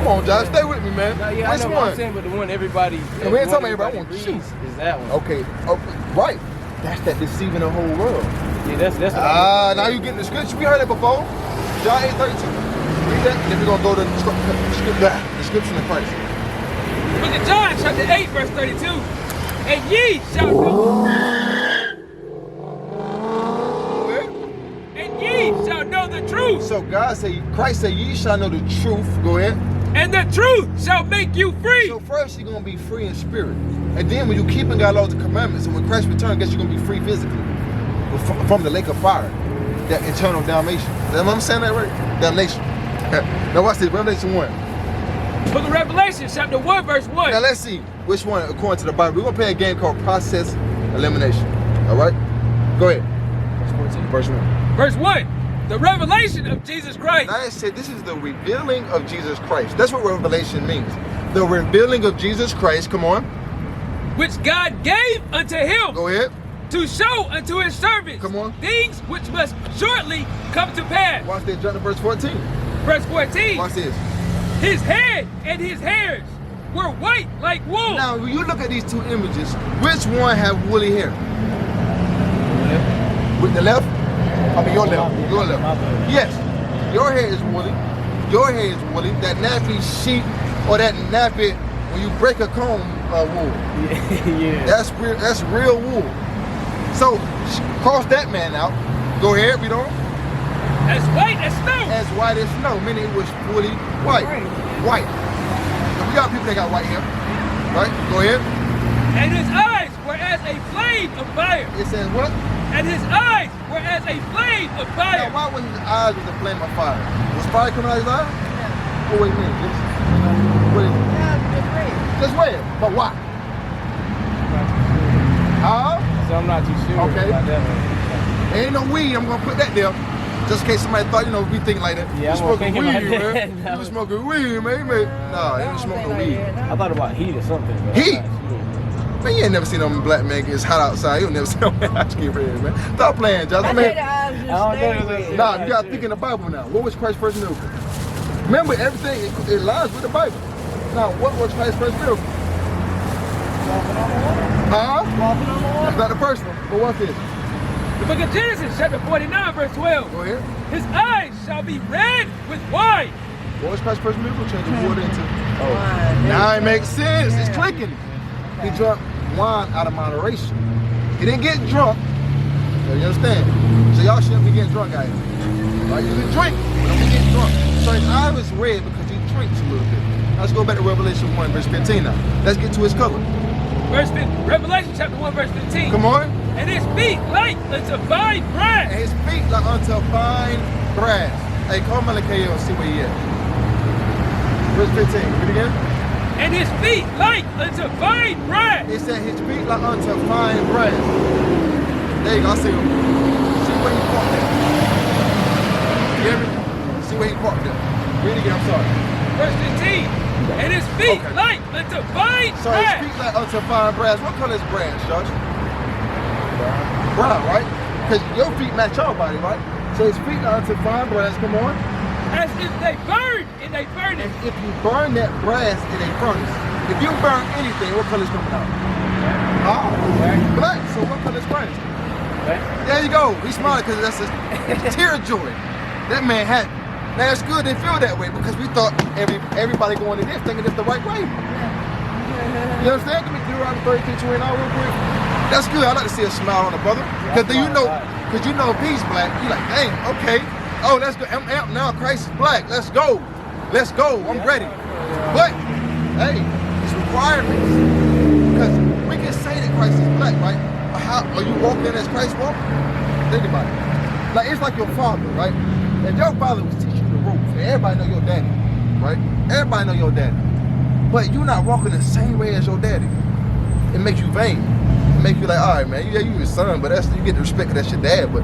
Come on, Josh, stay with me, man. Yeah, Which I know one? what I'm saying, but the one everybody. And we ain't talking about everybody. I want you. Is that one? Okay, right. That's that deceiving the whole world. Yeah, that's what now you getting the scripture. We heard it before. John 8:32. Read that, and then we're gonna go to the description of Christ. Look at John chapter 8, verse 32. And ye shall know. And ye shall know the truth. So Christ said, ye shall know the truth. Go ahead. And the truth shall make you free. So first you're gonna be free in spirit. And then when you keeping God's laws and commandments, and when Christ returns, guess you're gonna be free physically. From the lake of fire. That eternal damnation. Am I saying that right? Damnation. Now watch this, Revelation 1. Book of Revelation, chapter 1, verse 1. Now let's see which one according to the Bible. We're gonna play a game called process elimination. Alright? Go ahead. Verse 1. Verse 1. The revelation of Jesus Christ. Now it said this is the revealing of Jesus Christ. That's what revelation means. The revealing of Jesus Christ, come on. Which God gave unto him. Go ahead. To show unto his servants. Come on. Things which must shortly come to pass. Watch this, jump to verse 14. Verse 14. Watch this. His head and his hairs were white like wool. Now, when you look at these two images, which one have woolly hair? With the left? I mean, your left. Your left. Yes. Your hair is woolly. Your hair is woolly. That nappy sheep or that nappy, when you break a comb, wool. Yeah. That's real wool. So, cross that man out. Go ahead, read on. As white as snow. As white as snow, meaning it was fully white. White. So we got people that got white hair. Right? Go ahead. And his eyes were as a flame of fire. It says what? And his eyes were as a flame of fire. Now, why was his eyes with a flame of fire? Was fire coming out of his eyes? Yeah. Oh, wait a minute. What is it? Just red. But why? So I'm not too sure okay. about that one. Ain't no weed, I'm gonna put that there. Just in case somebody thought, we think like that. Yeah, you smoking weed, man. You smoking weed, man. Nah, you ain't smoking no weed. I thought about heat or something. Heat? Man, you ain't never seen no black man get hot outside. You never seen no ice cream red, man. Stop playing, Josh. Nah, you gotta think in the Bible now. What was Christ's first miracle? Remember, everything, it lines with the Bible. Now, what was Christ's first miracle? That's not the first one, but what's this? The book of Genesis, chapter 49, verse 12. Go ahead. His eyes shall be red with wine. What was Christ's first miracle? Changing water into wine. Now it makes sense. It's clicking. He drank wine out of moderation. He didn't get drunk. So you understand? So y'all shouldn't be getting drunk out here. Right? You can drink, but don't be getting drunk. So his eye was red because he drinks a little bit. Now let's go back to Revelation 1, verse 15 now. Let's get to his color. Revelation chapter 1, verse 15. Come on. And his feet like unto fine brass. And his feet like unto fine brass. Hey, call Malachi and see where he at. Verse 15. Read again. And his feet like unto fine brass. It said his feet like unto fine brass. There you go, I see him. See where he parked at. You hear me? See where he parked at. Read again, I'm sorry. Verse 15. And his feet like unto fine brass. So his feet like unto fine brass. What color is brass, Josh? Brown, right? Because your feet match your body, right? So his feet like unto fine brass, come on. As if they burn in a furnace. If you burn that brass in a furnace, if you burn anything, what color is coming out? Black. So what color is furnace? There you go. He's smiling because that's a tear joy. That man had. Now it's good they feel that way because we thought everybody going to this thinking it's the right way. You understand? Can we do around 32 and out real quick? That's good. I like to see a smile on the brother. Because if he's black, you like, dang, okay. Oh, that's good. I'm amped now. Christ is black. Let's go. Let's go. I'm ready. But, hey, it's requirements. Because we can say that Christ is black, right? But how are you walking as Christ walked? Think about it. Like, it's like your father, right? If your father was teaching you the ropes, and everybody know your daddy, right? Everybody know your daddy. But you're not walking the same way as your daddy. It makes you vain. It makes you like, all right, man, yeah, you his son, but you get the respect of that's your dad, but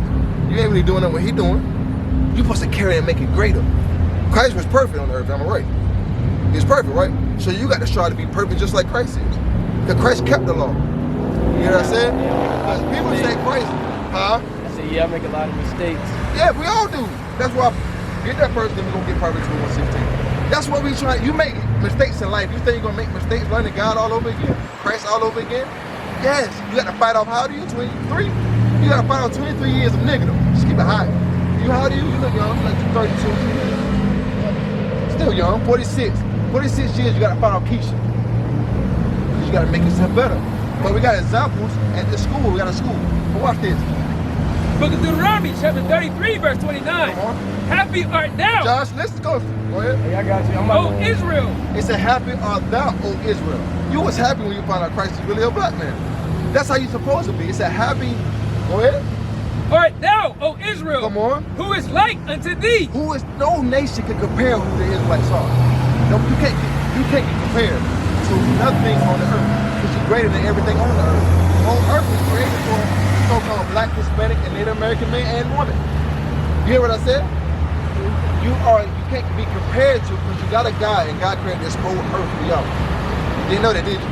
you ain't really doing what he doing. You're supposed to carry and make it greater. Christ was perfect on the earth, am I right? He's perfect, right? So you got to strive to be perfect just like Christ is. Because Christ kept the law. You know what I'm saying? Because people say Christ, I say, yeah, I make a lot of mistakes. Yeah, we all do. That's why, get that first, then we're going to get Proverbs 1:16. That's what we try. You make mistakes in life. You think you're gonna make mistakes learning God all over again? Christ all over again? Yes. You got to fight off, how old are you? 23? You got to fight off 23 years of negative. Just keep it high. You how old are you? You look young, like 32. Still young, 46. 46 years you got to fight off Keisha. You got to make yourself better. But we got examples at the school. We got a school. But watch this. Book of Deuteronomy, chapter 33, verse 29. Happy art thou. Josh, let's go. Go ahead. Hey, I got you. O Israel. It said, happy art thou, O Israel. You was happy when you found out Christ is really a black man. That's how you supposed to be. It said, happy. Go ahead. Art thou, O Israel. Come on. Who is like unto thee. Who is, no nation can compare who the Israelites are. No, you can't get compared to nothing on the earth. Because you're greater than everything on the earth. On earth is created for so-called black, Hispanic, and Native American man and woman. You hear what I said? You can't be compared to, because you got a God, and God created this whole earth for y'all. You didn't know that, did you?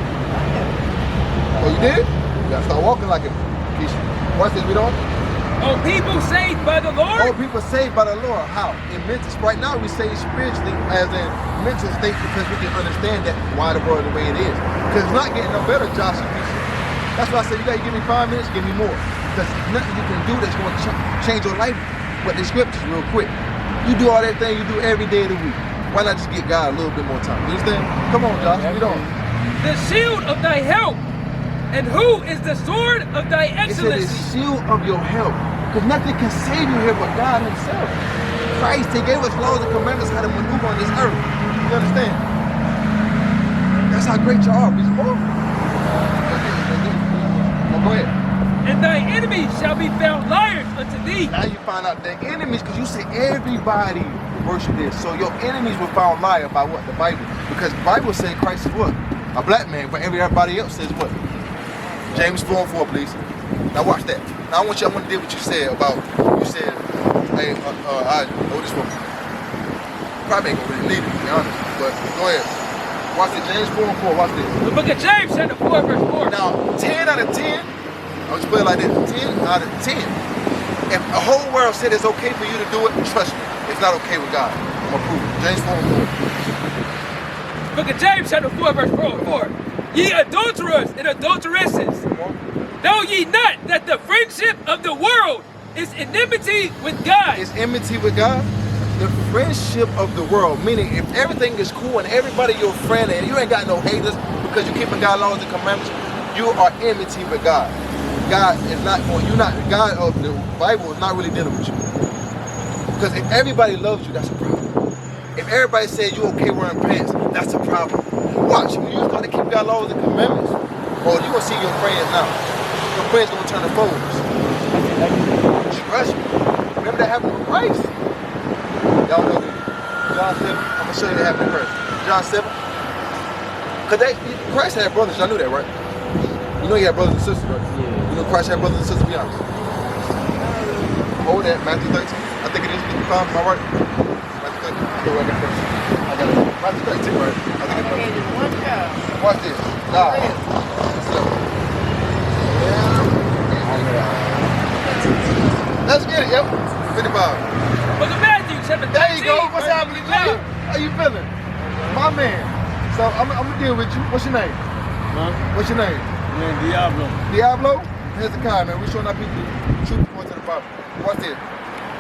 Oh, you did? You gotta start walking like it. Watch this, we don't? O people saved by the Lord. Oh, people saved by the Lord. How? In mental. Right now we say spiritually as in mental state, because we can understand that why the world is the way it is. Because it's not getting no better, Josh and Keisha. That's why I said you gotta give me 5 minutes, give me more. Because nothing you can do that's going to change your life but the scriptures real quick. You do all that thing you do every day of the week. Why not just get God a little bit more time? You understand? Come on, Josh, we don't. The shield of thy help. And who is the sword of thy It said excellency? the shield of your help. Because nothing can save you here but God himself. Christ, he gave us laws and commandments how to maneuver on this earth. You understand? That's how great you are. Go ahead. And thy enemies shall be found liars unto thee. Now you find out the enemies, because you say everybody worship this. So your enemies were found liar by what? The Bible. Because the Bible says Christ is what? A black man, but everybody else says what? James 4:4, please. Now watch that. Now I want to deal with what you said about, you said, hey, I know this one. Probably ain't gonna really need it, to be honest. But go ahead. Watch this, James 4:4, watch this. The book of James, chapter 4, verse 4. Now, 10 out of 10, I'll just put it like this, 10 out of 10. If the whole world said it's okay for you to do it, trust me, it's not okay with God. I'm gonna prove it. James 4:4. Book of James, chapter 4, verse 4. Ye adulterers and adulteresses, know ye not that the friendship of the world is enmity with God? It's enmity with God? The friendship of the world, meaning if everything is cool and everybody your friend and you ain't got no haters because you're keeping God's laws and commandments, you are enmity with God. God is not going, God of the Bible is not really dealing with you. Because if everybody loves you, that's a problem. If everybody says you okay wearing pants, that's a problem. Watch, when you start to keep God's laws and commandments, you're going to see your friends now. Your friends going to turn to foes. Trust me. Remember that happened with Christ? Y'all know that. John 7. I'm going to show you that happened with Christ. John 7. Because Christ had brothers. Y'all knew that, right? You know he had brothers and sisters, right? Yeah. You know Christ had brothers and sisters, be honest. Hold that, Matthew 13. I think it is 55, am I right? Matthew 13. I got first. I got it. Matthew 13, right? I think it's first. Watch this. Nah. Let's get it, yep. 55. Book of Matthew, chapter 13. There you go. What's happening, G? How you feeling? My man. So I'm gonna deal with you. What's your name? Huh? What's your name? Man, Diablo. Diablo? Hezekiah, man. We showing our people the truth according to the Bible. Watch this.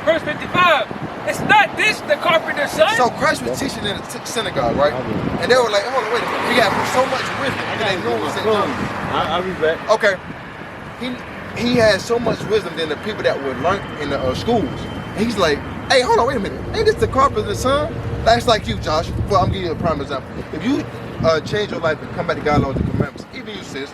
Verse 55. It's not this the carpenter's son? So Christ was teaching in the synagogue, right? And they were like, hold on, wait a minute. We got so much wisdom. And they knew what said I'll be back. Okay. He had so much wisdom than the people that were learned in the schools. And he's like, hey, hold on, wait a minute. Ain't this the carpenter's son? That's like you, Josh. Well, I'm giving you a prime example. If you change your life and come back to God's laws and commandments, even you, sis,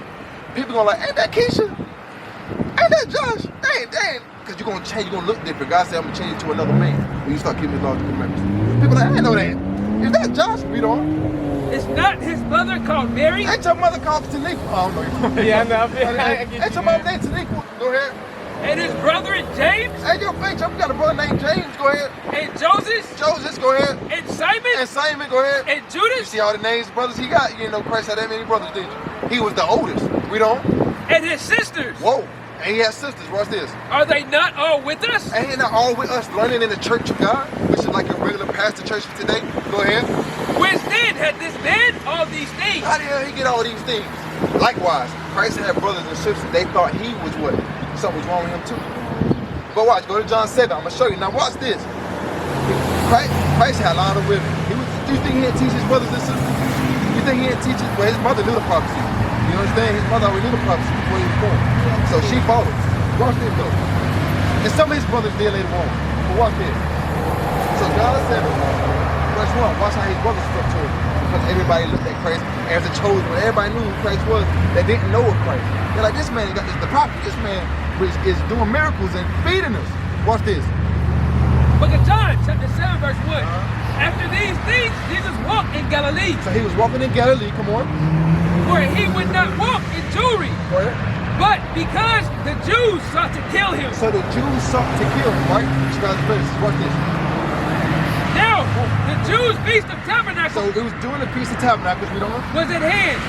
people gonna like, ain't that Keisha? Ain't that Josh? Dang. Because you're gonna change, you're gonna look different. God said, I'm gonna change you to another man when you start keeping his laws and commandments. People like, I didn't know that. Is that Josh? Read on. Is not his mother called Mary? Ain't your mother called Taniqua? I don't know. Yeah, I know. Ain't your mother named Taniqua? Go ahead. And his brother James? Hey, you got a brother named James. Go ahead. And Joseph? Joseph, go ahead. And Simon? And Simon, go ahead. And You Judas? see all the names, brothers he got? You didn't know Christ had that many brothers, did you? He was the oldest. Read on. And his sisters? Whoa. And he had sisters. Watch this. Are they not all with us? And he not all with us learning in the church of God, which is like a regular pastor church today. Go ahead. Whence then had this man all these things? How the hell he get all these things? Likewise, Christ had brothers and sisters. They thought he was what? Something was wrong with him too. But watch, go to John 7. I'm gonna show you. Now watch this. Christ had a lot of women. Do you think he didn't teach his brothers and sisters? You think he didn't teach his? Well, his mother knew the prophecy. You understand? His mother already knew the prophecy before he was born. So she followed. Watch this though. And some of his brothers did later on. But watch this. So John 7, verse 1. Watch how his brothers stuck to him. Because everybody looked at Christ as a chosen one. Everybody knew who Christ was. They didn't know of Christ. They're like, this man got this, the prophet. This man is doing miracles and feeding us. Watch this. Book of John, chapter 7, verse 1. After these things, Jesus walked in Galilee. So he was walking in Galilee. Come on. For he would not walk in Jewry. But because the Jews sought to kill him. So the Jews sought to kill him, right? Watch this. Now, the Jews' feast of tabernacles. So it was during the Feast of Tabernacles, we don't know. Was at hand.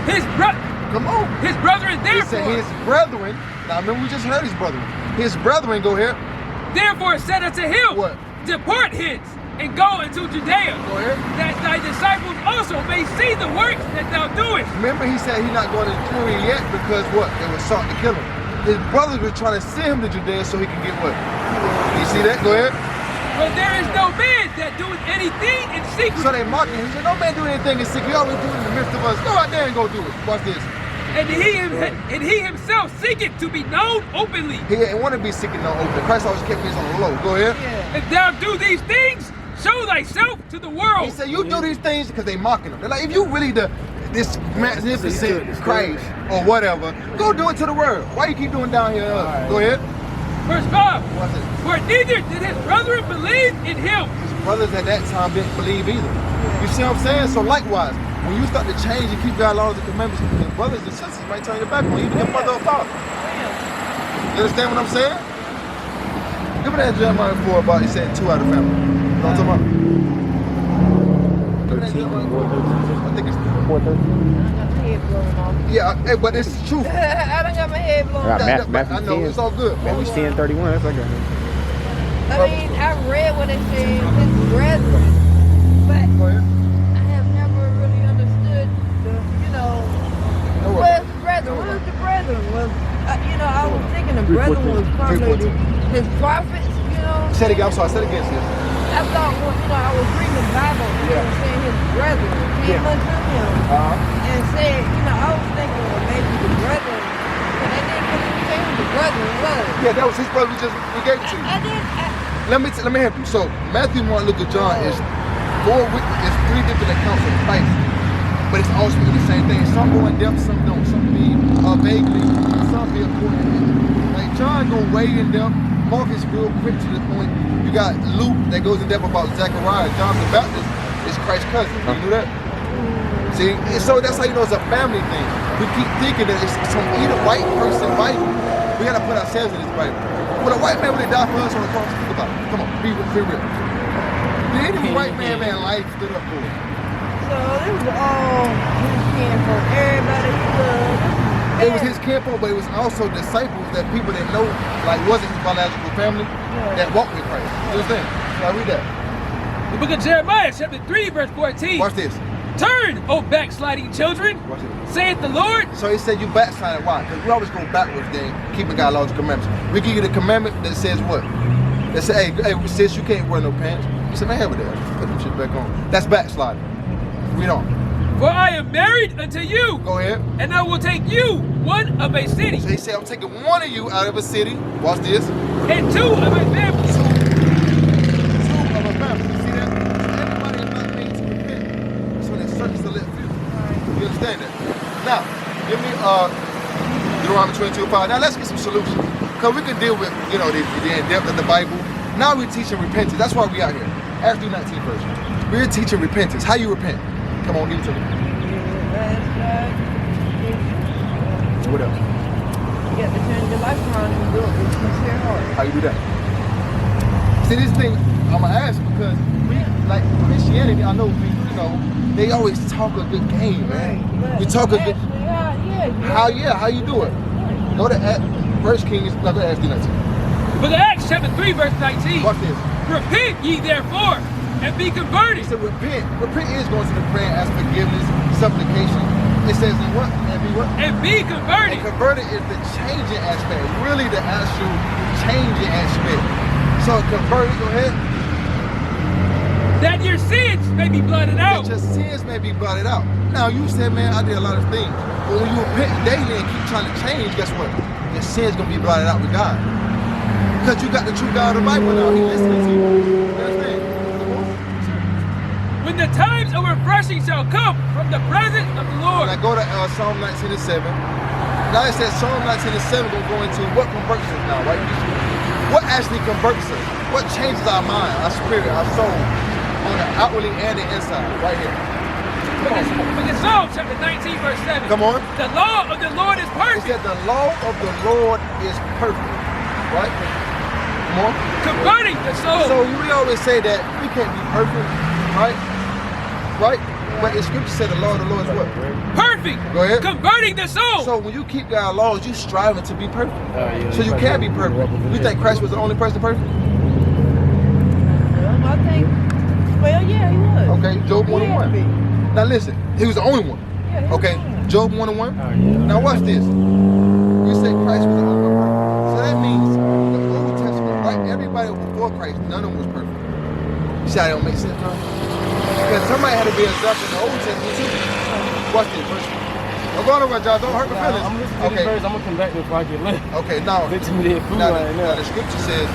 His brethren, therefore. He said his brethren. Now remember, we just heard his brethren. His brethren, go here. Therefore said unto him, what? Depart hence and go into Judea. Go ahead. That thy disciples also may see the works that thou doest. Remember, he said he's not going to Judea yet because what? They were sought to kill him. His brothers were trying to send him to Judea so he can get what? You see that? Go ahead. But there is no man that doeth anything in secret. So they mocked him. He said, no man do anything in secret. He always do it in the midst of us. Go out there and go do it. Watch this. And he himself seeketh to be known openly. He didn't want to be seeking no open. Christ always kept his on the low. Go ahead. If thou do these things, show thyself to the world. He said, you do these things because they mocking him. They're like, if you really this magnificent Christ or whatever, go do it to the world. Why you keep doing down here? Go ahead. Verse 5. What's it? For neither did his brethren believe in him. His brothers at that time didn't believe either. You see what I'm saying? So likewise, when you start to change and keep God's laws and commandments, your brothers and sisters might turn your back on you, even your mother or father. You understand what I'm saying? Give me that Jeremiah 4 about he said 2 out of the family. You know what I'm talking about? 13. I think it's 4:13. Yeah, hey, but it's the truth. I don't got my head blown. I know, it's all good. Matthew 10:31, that's like a... I mean, I read what it said, his brethren, but I have never really understood the, where's the brethren? Where's the brethren? Was, I was thinking the brethren was probably his prophets, Say it again, I'm sorry, say it again, sis. I thought, I was reading the Bible and it was saying his brethren came unto him and said, I was thinking, well, maybe the brethren, but I didn't really say who the brethren was. Yeah, that was his brother we gave it to you. Let me help you. So Matthew, Mark, Luke, and John is 3 different accounts of Christ, but it's also the same thing. Some go in depth, some don't. Some be vaguely, some be according to him. Like John go way in depth. Mark is real quick to the point. You got Luke that goes in depth about Zechariah. John the Baptist is Christ's cousin. You knew that? See, so that's how you know it's a family thing. We keep thinking that it's some either white person Bible. We gotta put ourselves in this Bible. When a white man really died for us on the cross, think about it. Come on, be real. Did any white man life stood up for it? So it was all his kinfolk, everybody he loved. It was his kinfolk, but it was also disciples that people that know, like wasn't his biological family, that walked with Christ. You understand? Now read that. The book of Jeremiah, chapter 3, verse 14. Watch this. Turn, O backsliding children, saith the Lord. So he said you backslided. Why? Because we always go backwards then, keeping God's laws and commandments. We give you the commandment that says what? That says, hey, sis, you can't wear no pants. You said, man, hell with that. Put them shit back on. That's backsliding. Read on. For I am married unto you. Go ahead. And I will take you one of a city. So he said, I'm taking one of you out of a city. Watch this. And 2 of a family. 2 of a family. You see that? So everybody is not made to repent. So they search the left view. You understand that? Now, give me Deuteronomy 22:5. Now let's get some solutions. Because we can deal with, the in-depth of the Bible. Now we're teaching repentance. That's why we out here. Acts 3:19 version. We're teaching repentance. How you repent? Come on, give it to me. What else? You got to turn your life around and do it with sincere heart. How you do that? See, this thing I'm gonna ask because we, like Christianity, I know they always talk a good game, man. Right. We talk a good. Actually, how you do it? Go to First Kings, no, go ahead, 19. Book of Acts chapter 3 verse 19. Watch this. Repent ye therefore and be He converted. said repent. Repent is going to the prayer as forgiveness, supplication. It says in what? And be what? And be converted. And converted is the changing aspect, really the actual changing aspect. So converted, go ahead. That your sins may be blotted out. That your sins may be blotted out. Now you said, man, I did a lot of things. But when you repent daily and keep trying to change, guess what? Your sins gonna be blotted out with God. Because you got the true God of the Bible now. He listening to you. You understand? When the times of refreshing shall come from the presence of the Lord. Now go to Psalm 19 and 7. Now it says Psalm 19 and 7 gonna go into what converts us now, right? What actually converts us? What changes our mind, our spirit, our soul, on the outwardly and the inside, right here. Look at Psalm chapter 19 verse 7. Come on. The law of the Lord is It perfect. said the law of the Lord is perfect, right? Come on. Converting the soul. So we always say that we can't be perfect, right? Right? But the scripture said the law of the Lord is what? Perfect. Go ahead. Converting the soul. So when you keep God's laws, you striving to be perfect. So you can't be perfect. You think Christ was the only person perfect? I think, well, yeah, he was. Okay, Job 1 and 1. Now listen, he was the only one. Yeah, he was Okay, the only one. Job 1 and 1. Now watch this. You say Christ was the only one perfect. So that means the Old Testament, right? Everybody before Christ, none of them was perfect. You see how that don't make sense, bro? Because somebody had to be example in the Old Testament too. Watch this, verse. Don't go nowhere, John. Don't hurt my feelings. I'm listening to this verse. I'm gonna come back before I get lit. Okay, now. Bitch me that food Now, right now. the scripture says,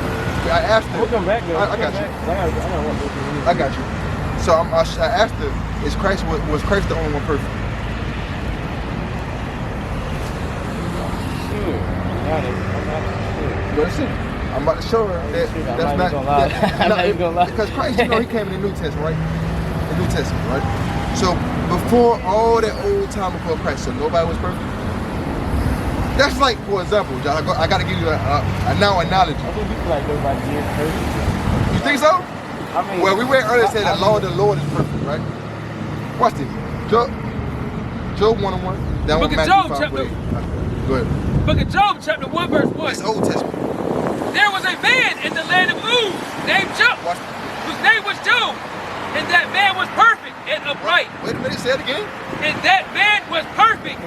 I asked her. We'll come back though. I got you. I I got you. So I asked her, was Christ the only one perfect? Sure. You gotta see. I'm about to show her that that's not. I'm not even gonna lie. Because Christ, you know, he came in the New Testament, right? The New Testament, right? So before all that old time before Christ, so nobody was perfect. That's like, for example, John, I got to give you a now analogy. I think people like nobody is perfect. You think so? I mean, Well, we read earlier say the law of the Lord is perfect, right? Watch this. Job 1 and 1. That Book one of Matthew Job 5. chapter. Go ahead. Book of Job chapter 1 verse 1. It's Old Testament. There was a man in the land of Uz named Job, Watch this. whose name was Job, and that man was perfect and upright. Wait a minute, say it again. And that man was perfect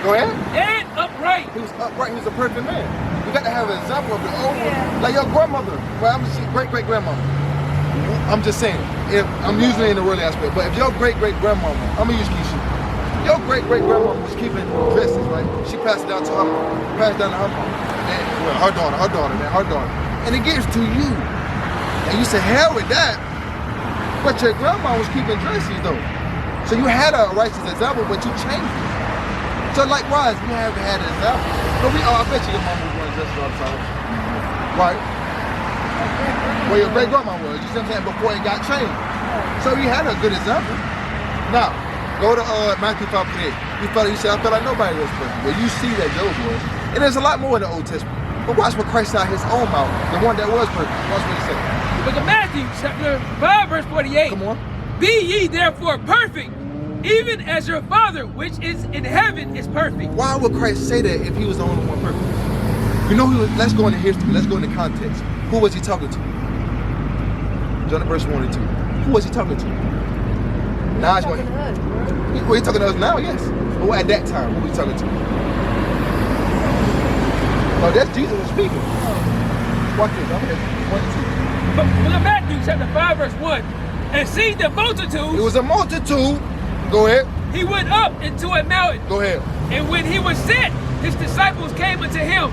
Go ahead. and upright. He was upright, he was a perfect man. You got to have an example of the old one. Yeah. Like your grandmother. Well, I'm just great-great-grandmama. I'm just saying, if I'm using it in the worldly aspect, but if your great-great-grandmama, I'm gonna use Keisha. Your great-great-grandmama was keeping dresses, right? She passed it down to her mom, passed it down to her mom. And, well, her daughter. And it gets to you. And you say, hell with that. But your grandma was keeping dresses though. So you had a righteous example, but you changed it. So likewise, we haven't had an example. But I bet you your mama was wearing dresses all the time. Right? Well, your great grandma was, you see what I'm saying, before it got changed. So you had a good example. Now, go to Matthew 5:8. You say, I feel like nobody was perfect. Well, you see that Job was. And there's a lot more in the Old Testament. But watch what Christ out his own mouth, the one that was perfect. Watch what he said. Book of Matthew chapter 5 verse 48. Come on. Be ye therefore perfect, even as your Father which is in heaven is perfect. Why would Christ say that if he was the only one perfect? You know, let's go into history. Let's go into context. Who was he talking to? John verse 1 and 2. Who was he talking to? Now he's going. Talking to us, bro. Well, he's talking to us now, yes. But at that time, who was he talking to? Oh, that's Jesus was speaking. Watch this. I'm here. 1 and 2. Book of Matthew chapter 5 verse 1. And seeing the multitudes, It was a multitude. Go ahead. he went up into a mountain. Go ahead. And when he was set, his disciples came unto him,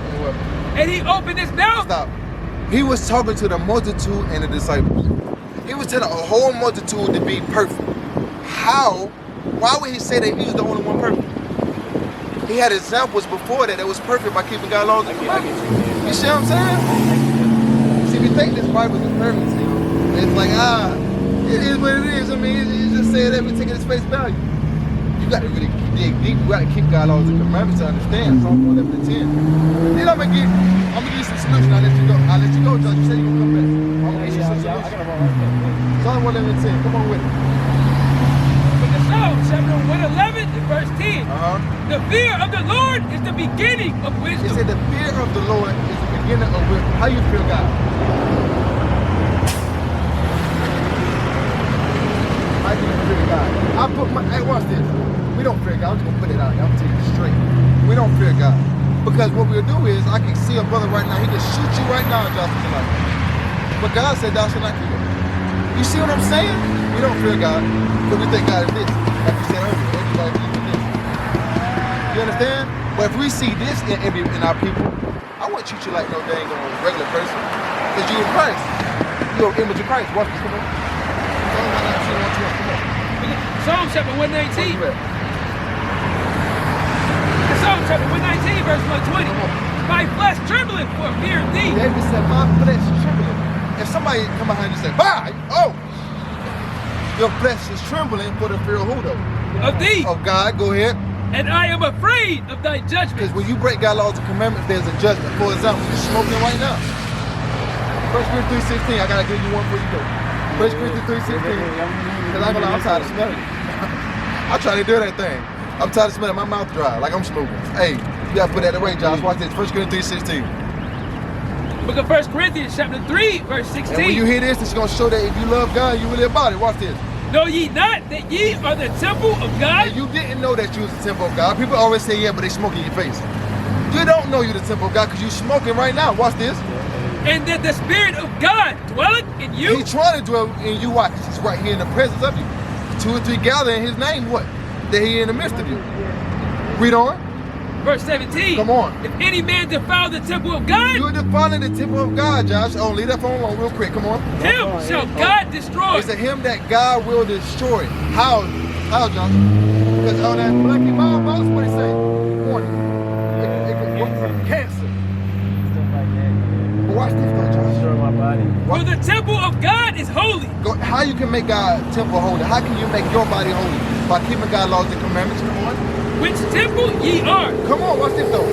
and he opened his mouth. Stop. He was talking to the multitude and the disciples. He was telling a whole multitude to be perfect. How? Why would he say that he was the only one perfect? He had examples before that was perfect by keeping God's laws and commandments. You see what I'm saying? See, if you think this Bible is perfect, it's like, it is what it is. I mean, you just say it every taking its face value. You got to really dig deep. You got to keep God's laws and commandments to understand. Psalm 11 and 10. Then I'm gonna give you some solution. I'll let you go, Judge. You said you gonna come back. I'm gonna give you some solution. Psalm 11 and 10. Come on with it. Book of Psalms chapter 111 and verse 10. The fear of the Lord is the beginning of It wisdom. said the fear of the Lord is the beginning of wisdom. How you feel God? How you fear God? I put my, hey, watch this. We don't fear God. I'm just going to put it out here. I'm going to tell you straight. We don't fear God. Because what we'll do is, I can see a brother right now, he can shoot you right now, Joshua. Like, but God said, thou shalt not kill. You see what I'm saying? We don't fear God, because we think God is this. Like you said earlier, everybody believes in this. You understand? But if we see this in our people, I won't treat you like no dang regular person. Because you're in Christ. You're an image of Christ. Watch this, come on. Psalm chapter 119. Psalm chapter 119, verse 120. My flesh trembling for fear of thee. David said, my flesh trembling. If somebody come behind you and say, bye, oh, your flesh is trembling for the fear of who though? Of thee. Of God, go ahead. And I am afraid of thy judgments. Because when you break God's laws and commandments, there's a judgment. For example, you're smoking right now. 1 Corinthians 3:16, I gotta give you one before you go. 1 Corinthians 3:16. Because I'm tired of smelling it. I try to do that thing. I'm tired of smelling my mouth dry, like I'm smoking. Hey, you gotta put that away, Josh. Watch this. 1 Corinthians 3:16. Book of 1 Corinthians chapter 3, verse 16. And when you hear this, it's gonna show that if you love God, you really about it. Watch this. Know ye not that ye are the temple of God? And you didn't know that you was the temple of God. People always say, yeah, but they smoke in your face. You don't know you're the temple of God because you're smoking right now. Watch this. And that the Spirit of God dwelleth in you? He's trying to dwell in you. Watch. He's right here in the presence of you. 2 or 3 gather in his name, what? That he in the midst of you. Read on. Verse 17. Come on. If any man defile the temple of God, You're defiling the temple of God, Josh. Oh, leave that phone alone real quick. Come on. him shall God destroy. It's a him that God will destroy. How, Josh? Because all that black and mild, that's what he say. Warning. Cancer. But watch this though, Josh. Destroy my body. For the temple of God is holy. How you can make God's temple holy? How can you make your body holy? By keeping God's laws and commandments. Come on. Which temple ye are. Come on, watch this though.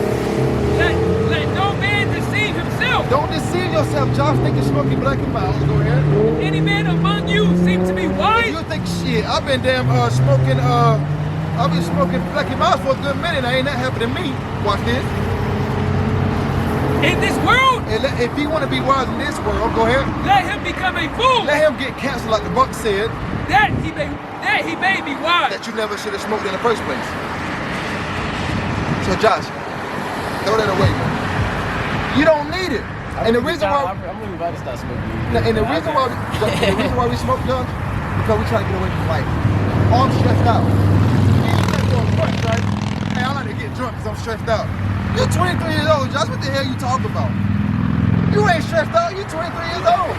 Let no man deceive himself. Don't deceive yourself, Josh. Think you're smoking black and mild. Go ahead. If any man among you seem to be wise, You think shit? I've been smoking. I've been smoking black and mild for a good minute. Ain't that happened to me? Watch this. in this world, And if he want to be wise in this world, go ahead. let him become a fool, Let him get canceled, like the book said. that he may be wise. That you never should have smoked in the first place. So Josh, throw that away, man. You don't need it. And the reason why I'm really about to start smoking. and the reason why we smoke, Josh, because we try to get away from life. Oh, I'm stressed out. Right? Hey, I like to get drunk because I'm stressed out. You're 23 years old, Josh. What the hell you talking about? You ain't stressed out. You're 23 years old.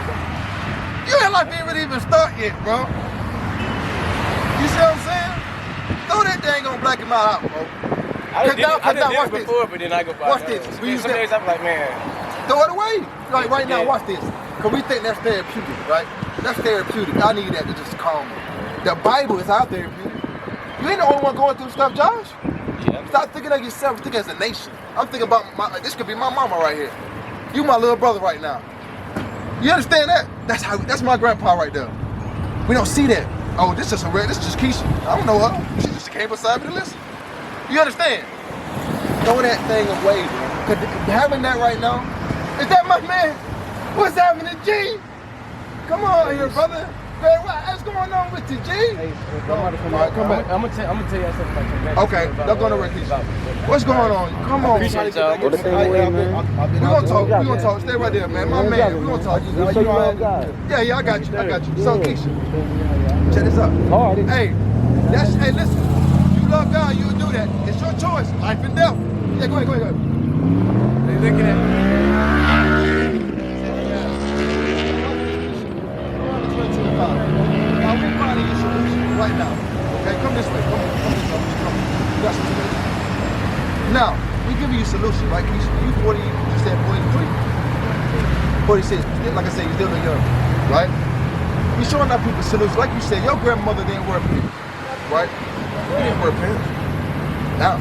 You ain't like ain't really even start yet, bro. You see what I'm saying? Throw that dang on black and mild out, bro. I did watch it before, but then I go Watch this. We use Some days I'm like, man. Throw it away. Like right now, watch this. Because we think that's therapeutic, right? That's therapeutic. I need that to just calm me. The Bible is our therapeutic. You ain't the only one going through stuff, Josh. Yeah. Stop thinking of yourself. Think as a nation. I'm thinking about this could be my mama right here. You my little brother right now. You understand that? That's my grandpa right there. We don't see that. Oh, this is just Keisha. I don't know her. She just came beside me to listen. You understand? Throw that thing away, man. Cause having that right now, is that my man? What's happening, G? Come on here, brother. Man, what's going on with you, G? Hey, All right, come back. I'm gonna tell you something like that. Okay, don't go nowhere, Keisha. What's going on? Come on. Appreciate y'all. We're gonna talk. Stay right there, man. My man, we're gonna talk. Yeah, I got you. So, Keisha, check this out. Hey, listen. You love God, you'll do that. It's your choice, life and death. Yeah, go ahead. They looking at me. Now we're finding your solution right now. Okay, come this way. Come. You got some solution. Now, we give you a solution, right? You 40, you said 43. 46. Like I said, you're still young, right? We're showing our people solutions. Like you said, your grandmother didn't wear pants, right? You didn't wear pants. Now,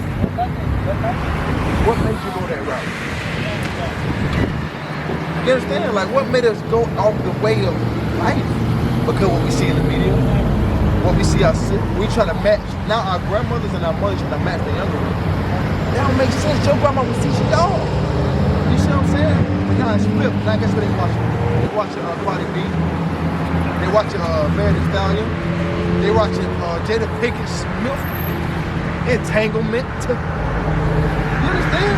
what made you go that route? You understand? Like, what made us go off the way of life? Because what we see in the media, what we see we try to match. Now our grandmothers and our mothers try to match the younger ones. That don't make sense. Your grandma was teaching y'all. You see what I'm saying? But now it's flipped. Now guess what they watching? They watching Cardi B. They watching Meredith Stallion. They watching Jada Pinkett Smith. Entanglement. You understand?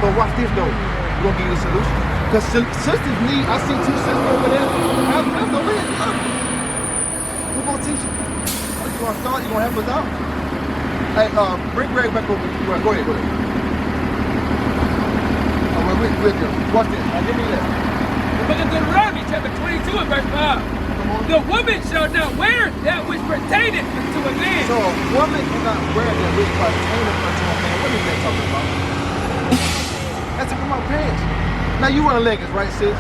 But watch this though. We're gonna give you the solution. Because sisters need, I see 2 sisters over there. Have the way. Who gonna teach you? You gonna start? You gonna help us out? Hey, bring Greg back over. Go ahead. Oh, we're good. Watch this. Now give me that. The book of Deuteronomy, chapter 22 and verse 5. The woman shall not wear that which pertaineth unto a man. So a woman cannot wear that which pertaineth unto a man. What is that talking about? That's talking about pants. Now you wearing leggings, right, sis?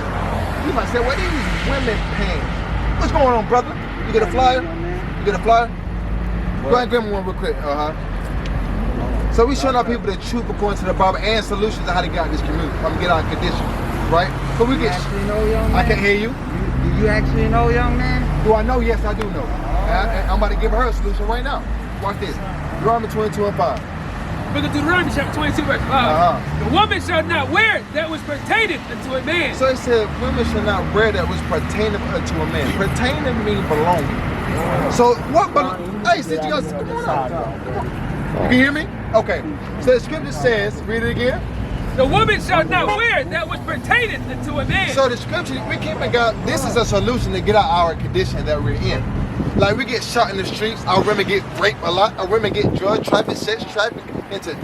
You might say, well, these women pants. What's going on, brother? You get a flyer? You get a flyer? Go ahead and grab me one real quick. So we showing our people the truth according to the Bible and solutions to how to get out of this community. Get out of condition, right? So we get. I can't hear you. Do you actually know, young man? Do I know? Yes, I do know. I'm about to give her a solution right now. Watch this. Deuteronomy 22 and 5. Book of Deuteronomy, chapter 22, verse 5. The woman shall not wear that which pertaineth unto a man. So it said, women shall not wear that which pertaineth unto a man. Pertaining means belonging. So what? Hey, sis, you guys, come on out. You can hear me? Okay. So the scripture says, read it again. The woman shall not wear that which pertaineth unto a man. So the scripture, we keep it God. This is a solution to get out our condition that we're in. Like we get shot in the streets, our women get raped a lot, our women get drug trafficked, sex trafficked, into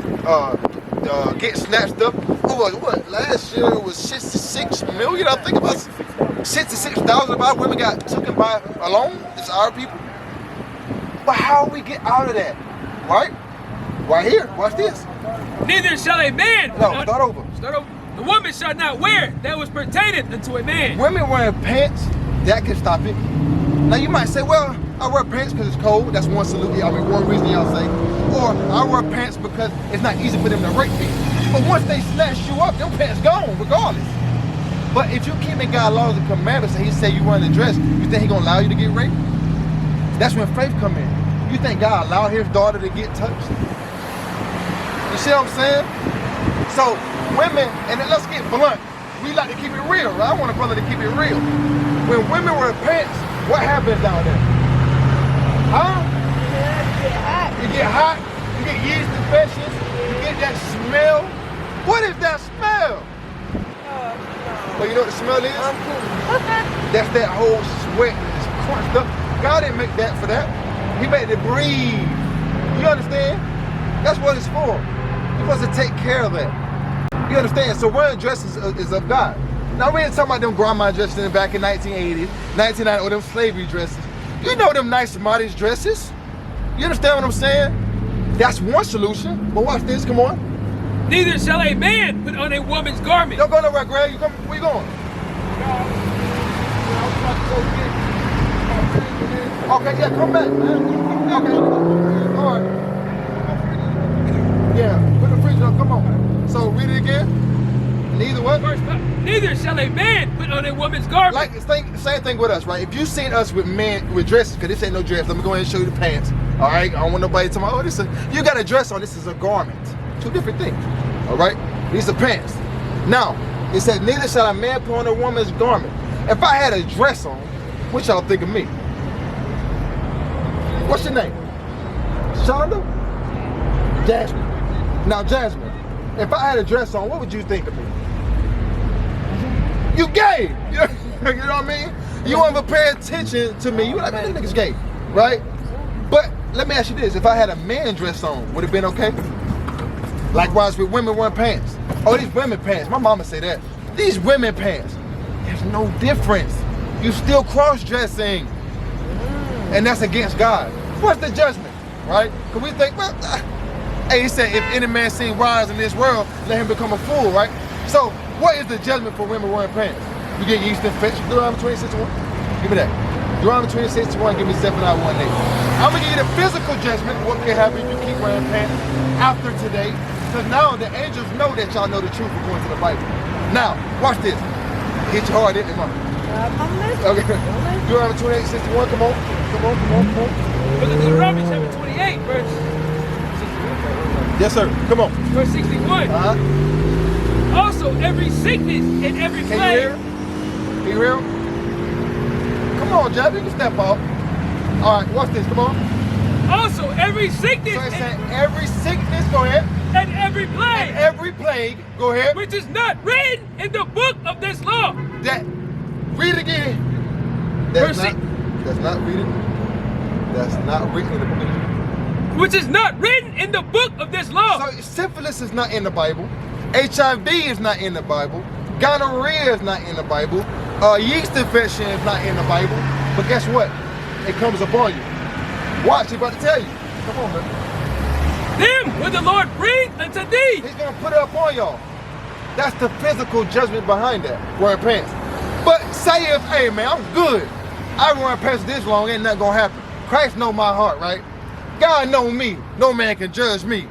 get snatched up. What? Last year it was 66 million. I think about 66,000 of our women got taken by alone. It's our people. But how we get out of that? Right? Right here. Watch this. Neither shall a man. No, start over. The woman shall not wear that which pertaineth unto a man. Women wearing pants, that can stop it. Now you might say, well, I wear pants because it's cold. That's one solution. One reason y'all say. Or I wear pants because it's not easy for them to rape me. But once they snatch you up, them pants gone regardless. But if you keep in God's laws and commandments and he say you wearing a dress, you think he gonna allow you to get raped? That's when faith come in. You think God allowed his daughter to get touched? You see what I'm saying? So women, and then let's get blunt. We like to keep it real, right? I want a brother to keep it real. When women wear pants, what happens down there? Huh? You get hot, you get yeast infections, you get that smell. What is that smell? Well, you know what the smell is? That's that whole sweat that's crunched up. God didn't make that for that. He made it breathe. You understand? That's what it's for. You're supposed to take care of that. You understand? So wearing dresses is of God. Now we ain't talking about them grandma dresses in back in 1980, 1990, or them slavery dresses. You know them nice modest dresses. You understand what I'm saying? That's one solution. But watch this, come on. Neither shall a man put on a woman's garment. Don't go nowhere, Greg. Where you going? Okay, yeah, come back, man. Okay. All right. Yeah, put the fridge up, come on. So read it again. Neither what? Neither shall a man put on a woman's garment. Like, same thing with us, right? If you seen us with men with dresses, because this ain't no dress, let me go ahead and show you the pants. All right? I don't want nobody to tell me, oh, this is, you got a dress on, this is a garment. Two different things. All right? These are pants. Now, it said, neither shall a man put on a woman's garment. If I had a dress on, what y'all think of me? What's your name? Shonda? Jasmine. Now, Jasmine, if I had a dress on, what would you think of me? You gay. You know what I mean? You won't even pay attention to me. You like, man, this nigga's gay, right? But let me ask you this. If I had a man dress on, would it have been okay? Likewise with women wearing pants. Oh, these women pants. My mama say that. These women pants. There's no difference. You still cross-dressing. And that's against God. What's the judgment, right? Because we think, well, hey, he said, if any man seen wise in this world, let him become a fool, right? So, what is the judgment for women wearing pants? You get yeast infection. Deuteronomy 26:1. Give me that. Deuteronomy 26:1. Give me 7 out 1 day. I'm gonna give you the physical judgment. What can happen if you keep wearing pants after today? Because now the angels know that y'all know the truth according to the Bible. Now, watch this. Hit you hard, didn't it, mama? I'm listening. Okay. Deuteronomy 28:61. Come on. Look at Deuteronomy chapter 28, verse Yes, sir. Come on. 61. Also, every sickness and every Can you plague. hear? Can you hear? Come on, Jeff. You can step out. All right. Watch this. Come on. Also, every sickness So it's saying every sickness. Go ahead. and every plague. And every plague. Go ahead. Which is not written in the book of this law. That. Read again. That's not reading. That's not written in the book. Which is not written in the book of this law. So syphilis is not in the Bible. HIV is not in the Bible. Gonorrhea is not in the Bible. Yeast infection is not in the Bible. But guess what? It comes upon you. Watch, he's about to tell you. Come on, man. Them will the Lord bring unto thee. He's gonna put it upon y'all. That's the physical judgment behind that. Wearing pants. But say if, hey man, I'm good. I wearing pants this long, ain't nothing gonna happen. Christ know my heart, right? God know me. No man can judge me.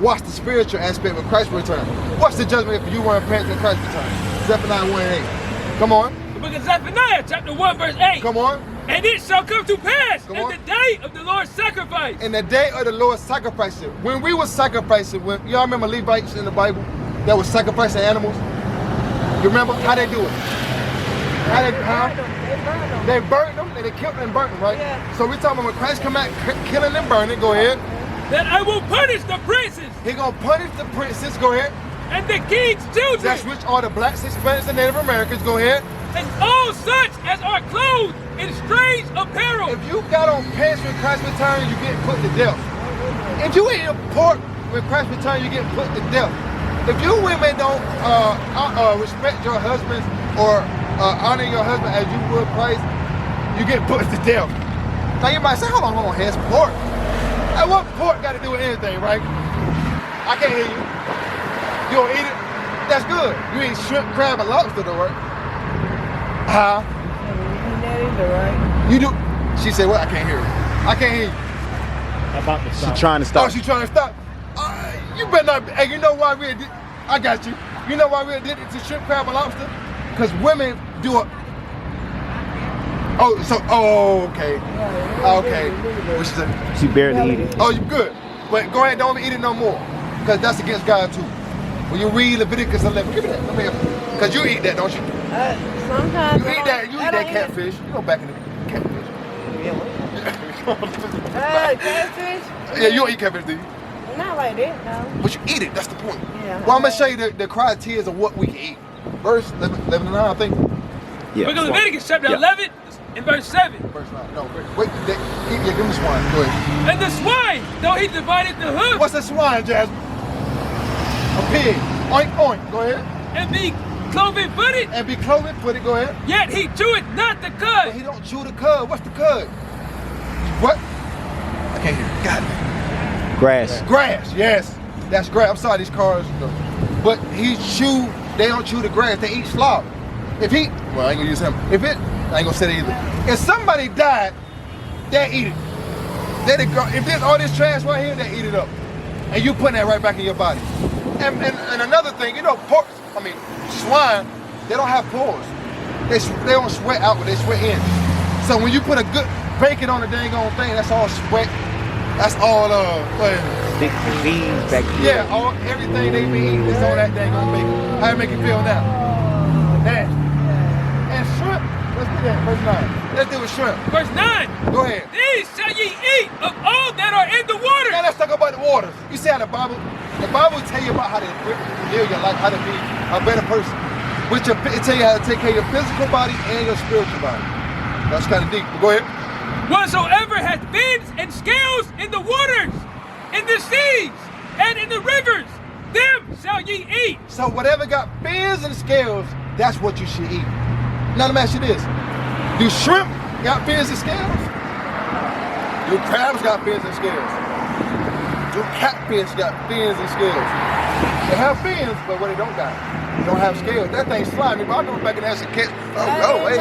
Watch the spiritual aspect when Christ returns. Watch the judgment if you wearing pants when Christ returns. Zephaniah 1:8. Come on. The book of Zephaniah, chapter 1, verse 8. Come on. And it shall come to pass Come in on. the day of the Lord's sacrifice. In the day of the Lord's sacrificing. When we were sacrificing, y'all remember Levites in the Bible that was sacrificing animals? You remember how they do it? How they, huh? They burned them, and they killed them and burnt them, right? Yeah. So we talking about when Christ come out, killing and burning, go ahead. That I will punish the princes He gonna punish the princes, go ahead. and the king's children That's which are the blacks, Hispanics, and Native Americans, go ahead. and all such as are clothed in strange apparel. If you got on pants when Christ returns, you get put to death. If you eat pork when Christ returns, you get put to death. If you women don't respect your husbands or honor your husband as you would Christ, you get put to death. Now you might say, hold on, here's pork. And what pork got to do with anything, right? I can't hear you. You don't eat it? That's good. You eat shrimp, crab, and lobster though, right? Huh? You do? She said, what? I can't hear her. I can't hear you. About to stop. She's trying to stop. Oh, she's trying to stop. You better not. Hey, you know why we did? I got you. You know why we did it to shrimp, crab, and lobster? Because women do it. Oh, so okay. Okay. What she said? She barely eat it. Oh, you good. But go ahead, don't eat it no more. Because that's against God too. When you read Leviticus 11, give me that. Let me because you eat that, don't you? Sometimes You eat that. You eat that catfish. You go back in the catfish. Catfish? Yeah, you don't eat catfish, do you? Not like that, no. But you eat it. That's the point. Yeah. Well, I'm gonna show you the criteria of what we can eat. Verse 11 and 9, I think. Yeah. Book of Leviticus, chapter Yeah. 11, and verse 7. Verse 9. No, wait. Give me the swine. Go ahead. And the swine, though he divided the hoof, What's a swine, Jasmine? A pig. Oink, oink. Go ahead. and be cloven footed, And be cloven footed. Go ahead. yet he cheweth not the But cud. he don't chew the cud. What's the cud? What? I can't hear. God. Grass. Grass. Yes. That's grass. I'm sorry, these cars. No. But they don't chew the grass. They eat slop. If he, well, I ain't gonna use him. I ain't gonna say that either. If somebody died, they eat it. If there's all this trash right here, they eat it up. And you putting that right back in your body. And another thing, swine, they don't have pores. They don't sweat out, but they sweat in. So when you put a good bacon on the dang on thing, that's all sweat. That's all Thick disease, bacteria. yeah, everything they be eating is on that dang on bacon. How it make you feel now? Nasty. And shrimp, let's do that, verse 9. Let's do with shrimp. Verse 9. Go ahead. These shall ye eat of all that are in the water. Now let's talk about the waters. You see how the Bible tell you about how to live your life, how to be a better person. It tell you how to take care of your physical body and your spiritual body. That's kind of deep, but go ahead. Whatsoever hath fins and scales in the waters, in the seas, and in the rivers, them shall ye eat. So whatever got fins and scales, that's what you should eat. Now let me ask you this. Do shrimp got fins and scales? Do crabs got fins and scales? Do catfish got fins and scales? They have fins, but what they don't got, they don't have scales. That thing's slimy, but I remember back in the house and catch. Oh, no, hey.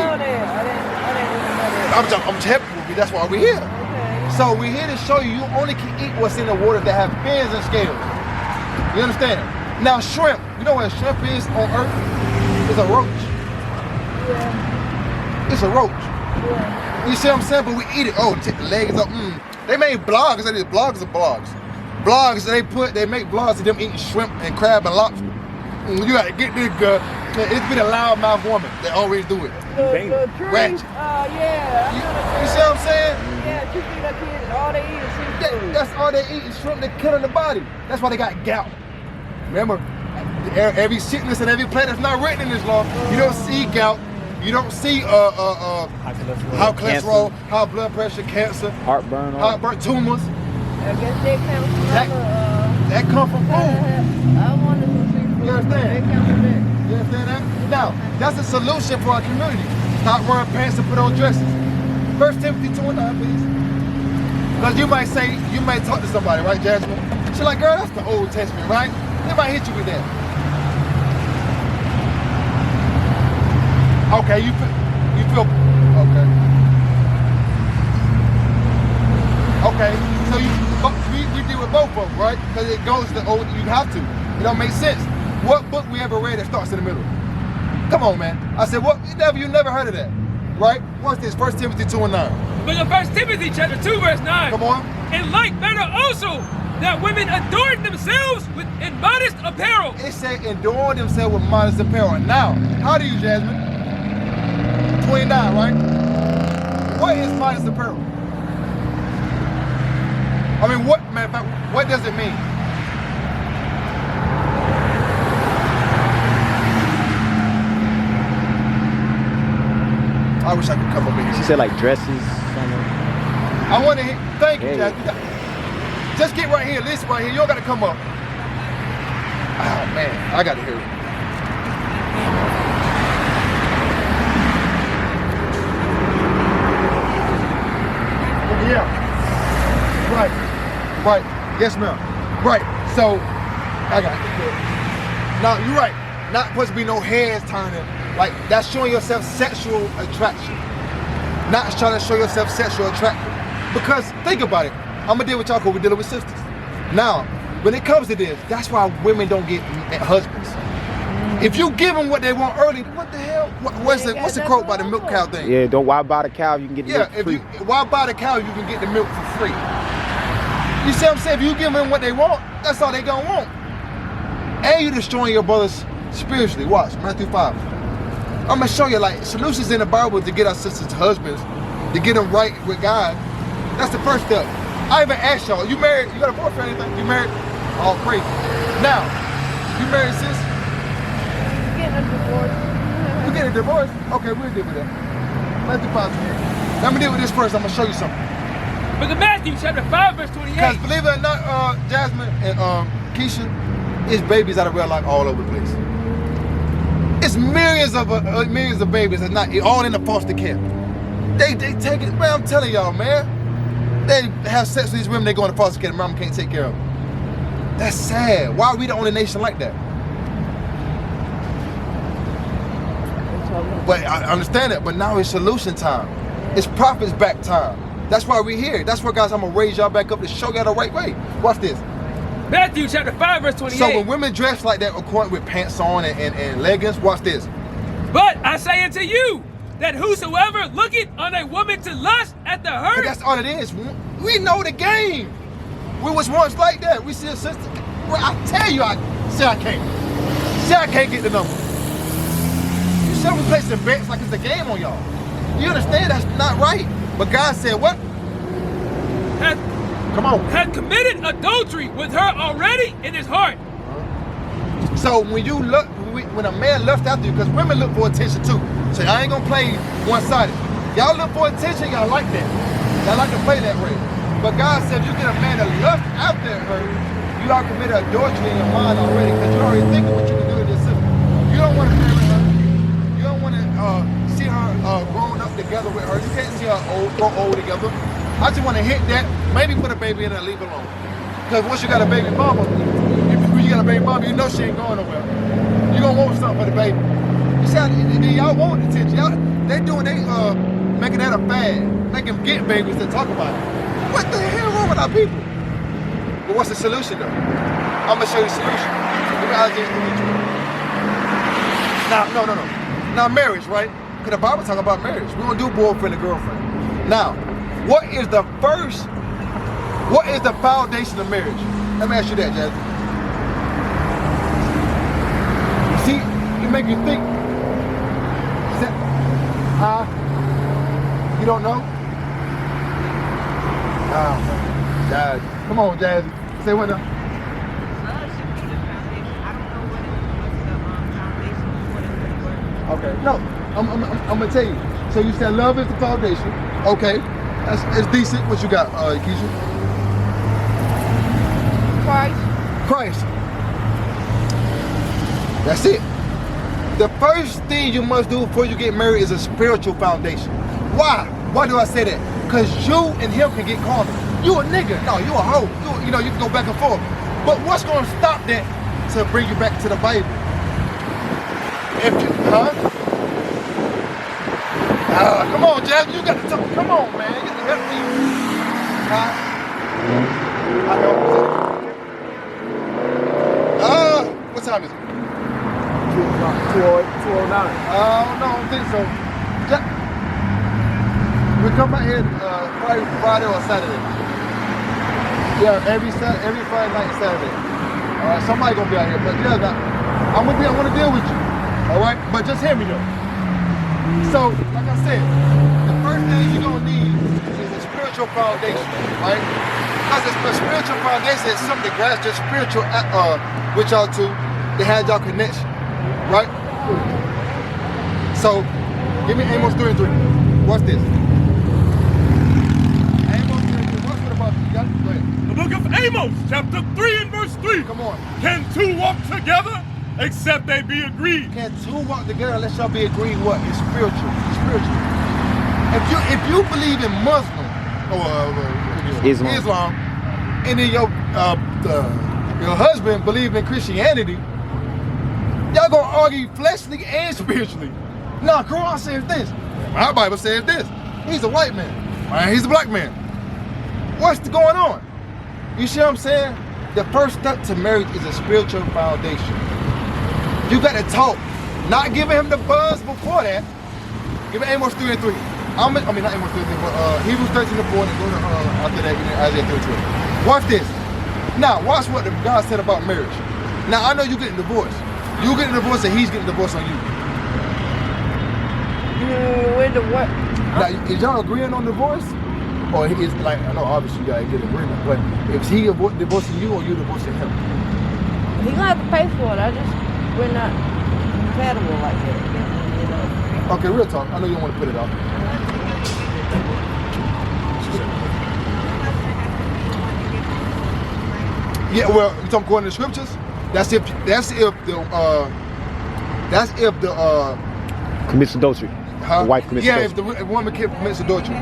I'm just happy with you, that's why we're here. Okay. So we're here to show you only can eat what's in the water that have fins and scales. You understand? Now shrimp, you know what a shrimp is on earth? It's a roach. Yeah. It's a roach. Yeah. You see what I'm saying? But we eat it. Oh, take the legs up. They made blogs. That is blogs of blogs. Blogs. They make blogs of them eating shrimp and crab and lobster. You gotta get this girl. It's been a loudmouth woman that always do it. The tree, Ratchet. yeah. You see what I'm saying? Yeah, you see that kid, all they eat is seafood. That's all they eat is shrimp. They're killing the body. That's why they got gout. Remember, every sickness and every plague that's not written in this law, you don't see gout. You don't see high cholesterol, high blood pressure, cancer, Heartburn, tumors. I guess they come from That come from food. I wanted some seafood. You understand? They come from there. You understand that? Now, that's a solution for our community. Stop wearing pants and put on dresses. 1 Timothy 2:9, please. Because you might talk to somebody, right, Jasmine? She's like, girl, that's the Old Testament, right? They might hit you with that. Okay, you feel, okay. Okay, so we deal with both of them, right? Because it goes to old, you have to. It don't make sense. What book we ever read that starts in the middle? Come on, man. I said, what? You never heard of that, right? What's this? 1 Timothy 2:9. But in 1 Timothy chapter 2, verse 9. Come on. In like manner also, that women adorn themselves with immodest apparel. It said adorn themselves with modest apparel. Now, how do you, Jasmine? 29, right? What is modest apparel? I mean, what does it mean? I wish I could come over here. She said like dresses. Something. I want to hear, thank you, Yeah. Jasmine. Just get right here, listen right here. You don't got to come up. Oh, man, I got to hear it. Yeah. Right. Yes, ma'am. Right. So, I got it. Now, you're right. Not supposed to be no heads turning. Like, that's showing yourself sexual attraction. Not trying to show yourself sexual attraction. Because, think about it. I'm going to deal with y'all because we're dealing with sisters. Now, when it comes to this, that's why women don't get husbands. If you give them what they want early, what the hell? What's the quote by the milk cow thing? Yeah, don't why buy the cow? You can get the milk for free. Why buy the cow? You can get the milk for free. You see what I'm saying? If you give them what they want, that's all they gonna want. And you destroying your brothers spiritually. Watch Matthew 5. I'm gonna show you like solutions in the Bible to get our sisters husbands, to get them right with God. That's the first step. I even asked y'all, you married? You got a boyfriend or anything? You married? All crazy. Now, you married, sis? Getting a divorce. You get a divorce? Okay, we'll deal with that. Matthew 5. Let me deal with this first. I'm gonna show you something. Book of Matthew chapter 5, verse 28. Because believe it or not, Jasmine and Keisha, it's babies out of real life all over the place. It's millions of babies that's not all in the foster care. They take it, man. I'm telling y'all, man. They have sex with these women. They go into foster care. The mom can't take care of them. That's sad. Why are we the only nation like that? But I understand that. But now it's solution time. It's prophets back time. That's why we're here. That's why, guys, I'm going to raise y'all back up to show y'all the right way. Watch this. Matthew chapter 5, verse 28. So when women dress like that, according with pants on and leggings, watch this. But I say unto you, that whosoever looketh on a woman to lust after her. That's all it is. We know the game. We was once like that. We see a sister. Well, I tell you, I can't get the number. You should be placing bets like it's a game on y'all. You understand that's not right. But God said what? Had committed adultery with her already in his heart. So when you look, when a man lusts after you, because women look for attention too. So I ain't gonna play one-sided. Y'all look for attention, y'all like that. Y'all like to play that way. But God said if you get a man that lusts after her, you are committed adultery in your mind already, because you're already thinking what you can do to this sister. You don't want to marry her. You don't want to see her growing up together with her. You can't see her grow old together. I just want to hit that, maybe put a baby in there and leave it alone. Because once you got a baby mama, you know she ain't going nowhere. You're going to want something for the baby. You see how y'all want attention. They making that a fad. Make them get babies to talk about it. What the hell wrong with our people? But what's the solution though? I'm going to show you the solution. Look at Isaiah 33. No. Now marriage, right? Because the Bible talk about marriage. We don't do boyfriend and girlfriend. Now, what is the foundation of marriage? Let me ask you that, Jasmine. See, it make you think. You don't know? Oh, Jazz. Come on, Jazz. Say what now? Okay. No, I'm gonna tell you. So you said love is the foundation. Okay. It's decent. What you got, Keisha? Christ. That's it. The first thing you must do before you get married is a spiritual foundation. Why? Why do I say that? Because you and him can get carnal. You a nigga. No, you a hoe. You know, you can go back and forth. But what's going to stop that to bring you back to the Bible? If you, come on, Jazz. You got to talk. Come on, man. You got to help me. I help you. What time is it? 209. No, I don't think so. We come out here Friday or Saturday. Yeah, every Friday night and Saturday. Somebody gonna be out here, but yeah, I want to deal with you. All right, but just hear me though. So, like I said, the first thing you're gonna need is a spiritual foundation, right? Because a spiritual foundation is something that grabs your spiritual with y'all two, they had y'all connection, right? So, give me Amos 3:3. Watch this. The book of Amos, chapter 3 and verse 3. Come on. Can two walk together except they be agreed? Can two walk together unless y'all be agreed what? It's spiritual. It's spiritual. If you believe in Muslim or Islam, and then your husband believe in Christianity, y'all gonna argue fleshly and spiritually. No, Quran says this. My Bible says this. He's a white man. He's a black man. What's going on? You see what I'm saying? The first step to marriage is a spiritual foundation. You got to talk. Not giving him the buzz before that. Give me Amos 3:3. Not Amos 3:3, but Hebrews 13:4, and go to after that, Isaiah 3:12. Watch this. Now, watch what God said about marriage. Now, I know you're getting divorced. You getting divorced and he's getting divorced on you. With the what? Now, is y'all agreeing on divorce? Or it's like, I know obviously you gotta get agreement, but is he divorcing you or you divorcing him? He gonna have to pay for it. We're not compatible like that. You know? Okay, real talk. I know you don't want to put it off. Yeah, well, you talking according to the scriptures? That's if the commits adultery. Huh? The wife commits adultery. Yeah, if the woman commits adultery.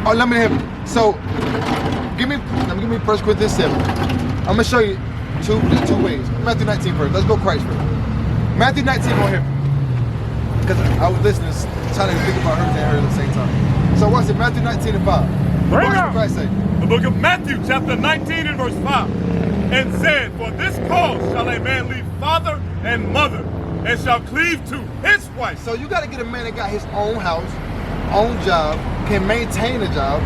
Oh, let me have it. So, give me 1 Corinthians 7. I'm gonna show you two ways. Matthew 19 first. Let's go Christ first. Matthew 19 on here. Because I was listening, trying to think about her and her at the same time. So watch it, Matthew 19 and 5. Watch what Christ say. The book of Matthew, chapter 19 and verse 5. And said, for this cause shall a man leave father and mother, and shall cleave to his wife. So you got to get a man that got his own house, own job, can maintain a job,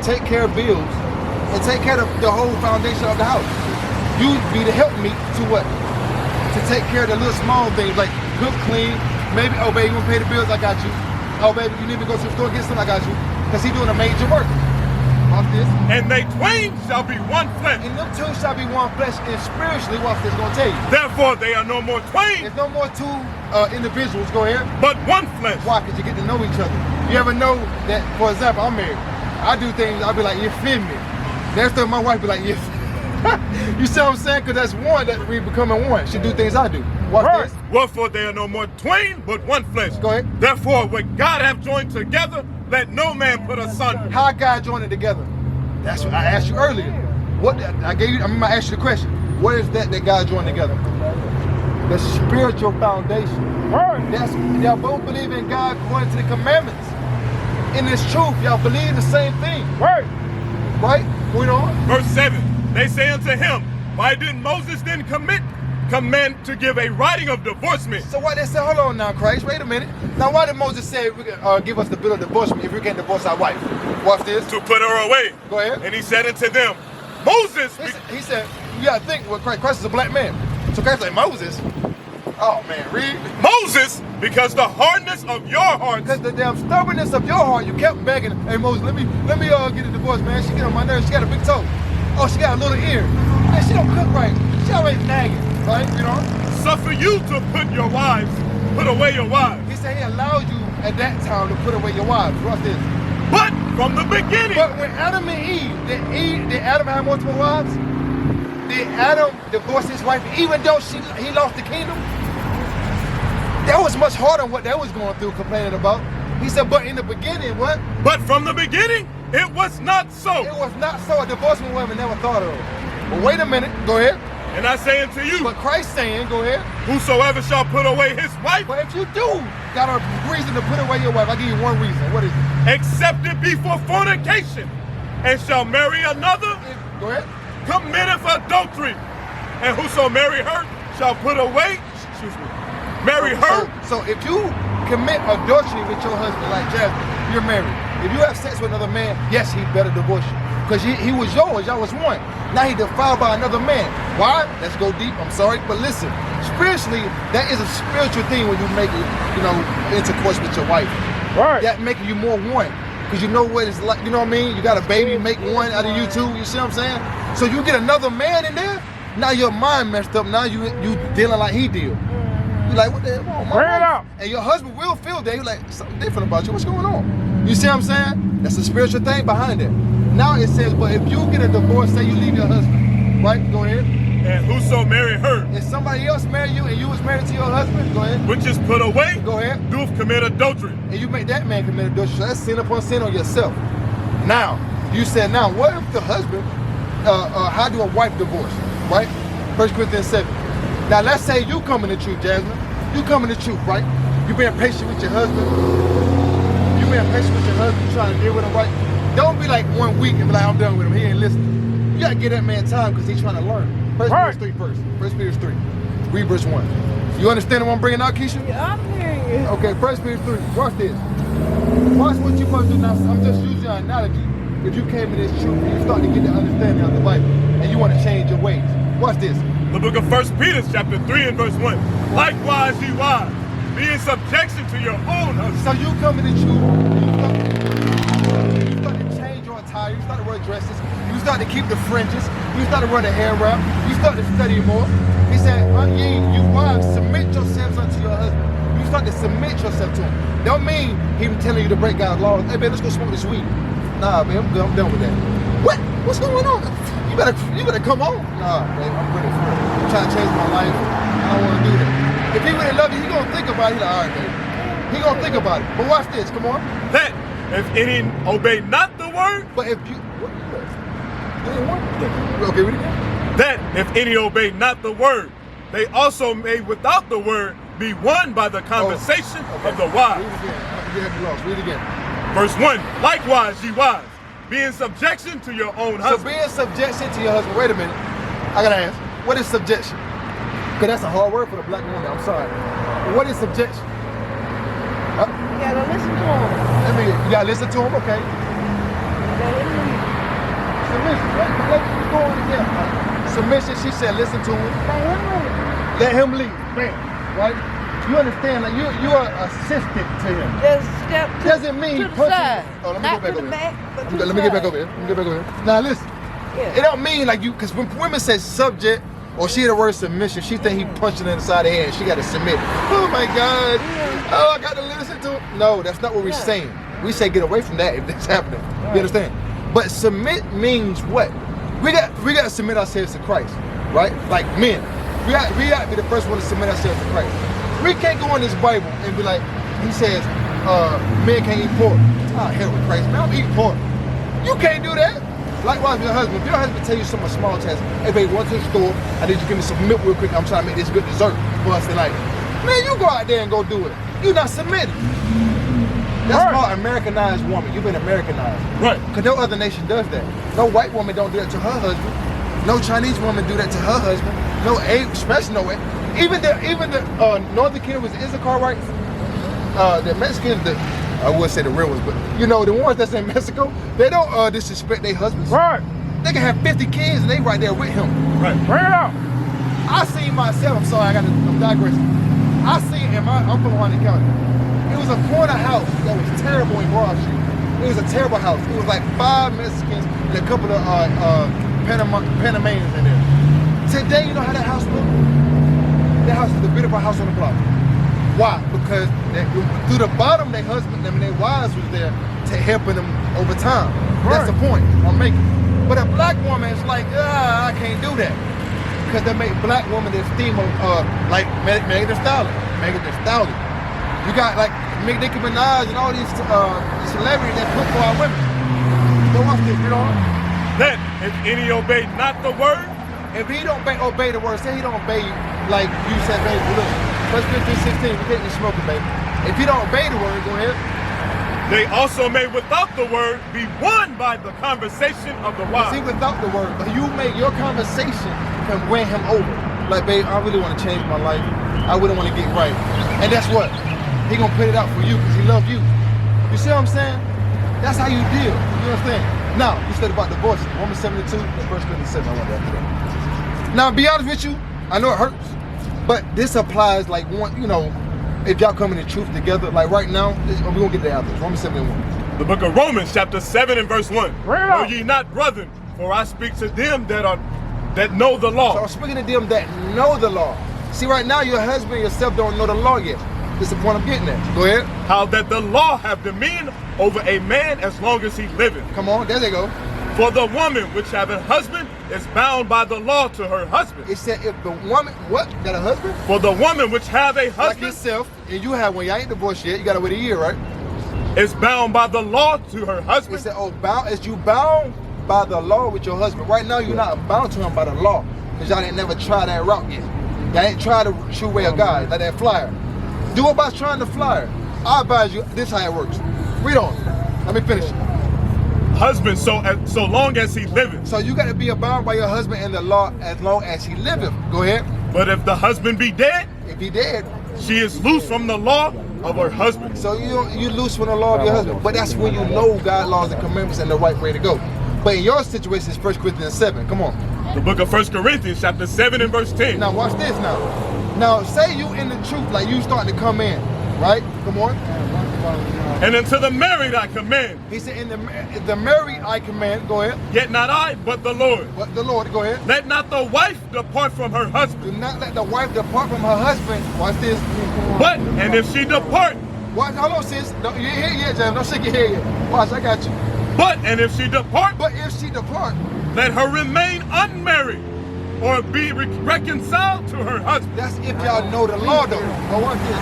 take care of bills, and take care of the whole foundation of the house. You be the helpmeet to what? To take care of the little small things like cook, clean, maybe, oh baby, you want to pay the bills, I got you. Oh baby, you need to go to the store and get something, I got you. Because he's doing a major work. Watch this. And they twain shall be one flesh. And them two shall be one flesh, and spiritually, watch this, gonna tell you. Therefore they are no more twain. There's no more two individuals, go ahead. But one flesh. Why? Because you get to know each other. You ever know that, for example, I'm married. I do things, I'll be like, you feel me? Next time my wife be like, you you see what I'm saying? Because that's one that we becoming one. She do things I do. Watch this. Wherefore they are no more twain, but one flesh. Go ahead. Therefore what God hath joined together, let no man put asunder. How God joined it together? That's what I asked you earlier. I asked you the question. What is that God joined together? The spiritual foundation. That's, y'all both believe in God according to the commandments. In this truth, y'all believe the same thing. Right? Going on. Verse 7. They say unto him, why didn't Moses then command command to give a writing of divorcement. So why they say, hold on now, Christ, wait a minute. Now why did Moses say give us the bill of divorcement if we can't divorce our wife? Watch this. To put her away. Go ahead. And he said unto them, Moses. He said, you gotta think, well, Christ is a black man. So Christ like, Moses? Oh man, read. Moses, because the hardness of your heart. Because the damn stubbornness of your heart, you kept begging, hey Moses, let me get a divorce, man. She get on my nerves, she got a big toe. Oh, she got a little ear. Man, she don't cook right. She always nagging, right? You know? Suffer you to put away your wives. He said he allowed you at that time to put away your wives. Watch this. But from the beginning. But when Adam and Eve, did Adam have multiple wives? Did Adam divorce his wife even though he lost the kingdom? That was much harder than what they was going through complaining about. He said, but in the beginning, what? But from the beginning, it was not so. It was not so. A divorcement woman never thought of it. But wait a minute, go ahead. And I say unto you, but Christ saying, go ahead. Whosoever shall put away his wife. But if you do got a reason to put away your wife, I'll give you one reason. What is it? Except it be for fornication, and shall marry another. Go ahead. Committeth adultery. And whoso marry her shall put away, marry her. So if you commit adultery with your husband, like Jasmine, you're married. If you have sex with another man, yes, he better divorce you. Because he was yours, y'all was one. Now he defiled by another man. Why? Let's go deep, I'm sorry. But listen, spiritually, that is a spiritual thing when you make it, intercourse with your wife. Right. That making you more one. Because you know what it's like, you know what I mean? You got a baby, make one out of you two, you see what I'm saying? So you get another man in there, now your mind messed up, now you dealing like he did. You like, what the hell? Bring it up. And your husband will feel that. You're like, something different about you. What's going on? You see what I'm saying? That's a spiritual thing behind it. Now it says, but if you get a divorce, say you leave your husband, right? Go ahead. And whoso marry her. If somebody else marry you and you was married to your husband, go ahead. Which is put away. Go ahead. Doth commit adultery. And you make that man commit adultery. So that's sin upon sin on yourself. Now, you said, now, what if the husband, how do a wife divorce, right? 1 Corinthians 7. Now, let's say you come in the truth, Jasmine. You come in the truth, right? You being patient with your husband. You being patient with your husband. You trying to deal with him, right? Don't be like 1 week and be like, I'm done with him. He ain't listening. You got to give that man time because he's trying to learn. 1 Peter 3 first. 1 Peter 3. Read verse 1. You understand what I'm bringing out, Keisha? Yeah, I'm hearing you. Okay, 1 Peter 3. Watch this. Watch what you must do now. I'm just using an analogy. If you came to this truth and you start to get the understanding of the Bible and you want to change your ways. Watch this. The book of 1 Peter chapter 3 and verse 1. Likewise, ye wives, be in subjection to your own husband. So you come to the truth, you start to change your attire, you start to wear dresses, you start to keep the fringes, you start to run the hair wrap, you start to study more. He said, ye, you wives, submit yourselves unto your husband. You start to submit yourself to him. Don't mean him telling you to break God's laws. Hey man, let's go smoke this weed. Nah, man, I'm done with that. What? What's going on? You better come on. Nah, man, I'm ready for it. I'm trying to change my life. I don't want to do that. If he really love you, he gonna think about it. He like, all right, baby. He gonna think about it. But watch this, come on. That if any obey not the word. But if you, what you doing? Okay, read it again. That if any obey not the word, they also may without the word be won by the conversation of the wives. Read it again. You have lost. Read it again. Verse 1. Likewise, ye wives, be in subjection to your own husband. So be in subjection to your husband. Wait a minute. I gotta ask. What is subjection? Because that's a hard word for the black woman. I'm sorry. What is subjection? You gotta listen to him. You gotta listen to him, okay? Submission, right? Let's go on again. Submission, she said, listen to him. Let him lead. Man, right? You understand? Like you are assistant to him. Just step doesn't mean to the side. Oh, let me Not go back to over the here. back, but to the Let me get back side. over here. Let me get back over here. Now listen. Yeah. It don't mean like you, because when women say subject or she hear the word submission, she think he punching her in the side of the head and she got to submit. Oh my God. Oh, I got to listen to him. No, that's not what we're saying. We say get away from that if that's happening. You understand? But submit means what? We got to submit ourselves to Christ, right? Like men. We got to be the first one to submit ourselves to Christ. We can't go in this Bible and be like, he says, men can't eat pork. Ah, hell with Christ, man, I'm eating pork. You can't do that. Likewise with your husband. If your husband tell you some small task, hey babe, run to the store, I need you to give me some milk real quick, I'm trying to make this good dessert for us tonight. Man, you go out there and go do it. You're not submitting. That's called Americanized woman. You've been Americanized. Right. Because no other nation does that. No white woman don't do that to her husband. No Chinese woman do that to her husband. No age, especially no way. Even the Northern Kingdom was Issacharites. The Mexicans, I would say the real ones, but you know, the ones that's in Mexico, they don't disrespect their husbands. Right. They can have 50 kids and they right there with him. Right. Bring it out. I seen myself, I'm sorry, I'm digressing. I seen I'm from Harney County. It was a corner house that was terrible in Broad Street. It was a terrible house. It was like 5 Mexicans and a couple of Panamanians in there. Today, you know how that house looked? That house is the beautiful house on the block. Why? Because through the bottom, their husband, their wives was there to helping them over time. That's the point I'm making. But a black woman is like, I can't do that. Because they make black women this theme of like Megan Thee Stallion. Megan Thee Stallion. You got like Nicki Minaj and all these celebrities that put for our women. Don't watch this, you know? Then, if any obey not the word, if he don't obey the word, say he don't obey like you said, baby, look. 1 Corinthians 16, you can't be smoking, baby. If you don't obey the word, go ahead. they also may without the word be won by the conversation of the wise. See, without the word, but you make your conversation can win him over. Like, babe, I really want to change my life. I really want to get right. And that's what? He gonna put it out for you because he love you. You see what I'm saying? That's how you deal. You understand? Now, you said about divorce. Romans 72 and 1 Corinthians 7. I want that today. Now, to be honest with you, I know it hurts, but this applies like one, you know, if y'all come in the truth together, like right now, we're gonna get the after. Romans 7 and 1. The book of Romans, chapter 7 and verse 1. Know ye not, brethren, for I speak to them that know the law. So I'm speaking to them that know the law. See, right now, your husband and yourself don't know the law yet. This is the point I'm getting at. Go ahead. How that the law have dominion over a man as long as he liveth. Come on, there they go. For the woman which have a husband is bound by the law to her husband. It said if the woman, what, got a husband? For the woman which have a husband, like yourself, and you have one, y'all ain't divorced yet, you gotta wait a year, right? is bound by the law to her husband. It said, oh, is you bound by the law with your husband? Right now, you're not bound to him by the law, because y'all ain't never tried that route yet. Y'all ain't tried the true way of God, like that flyer. Do about trying the flyer. I advise you, this is how it works. Read on. Let me finish. Husband, so long as he liveth. So you got to be bound by your husband in the law as long as he liveth. Go ahead. But if the husband be dead, if he dead, she is loose from the law of her husband. So you loose from the law of your husband. But that's when you know God's laws and commandments and the right way to go. But in your situation, it's 1 Corinthians 7. Come on. The book of 1 Corinthians, chapter 7 and verse 10. Now watch this now. Now say you in the truth, like you starting to come in, right? Come on. And unto the married I command. He said, in the married I command. Go ahead. Yet not I, but the Lord. But the Lord. Go ahead. Let not the wife depart from her husband. Do not let the wife depart from her husband. Watch this. But and if she depart. Watch. Hold on, sis. No, you ain't here yet, Jam. Don't shake your head yet. Watch. I got you. But and if she depart. But if she depart. Let her remain unmarried, or be reconciled to her husband. That's if y'all know the law, though. Go watch this.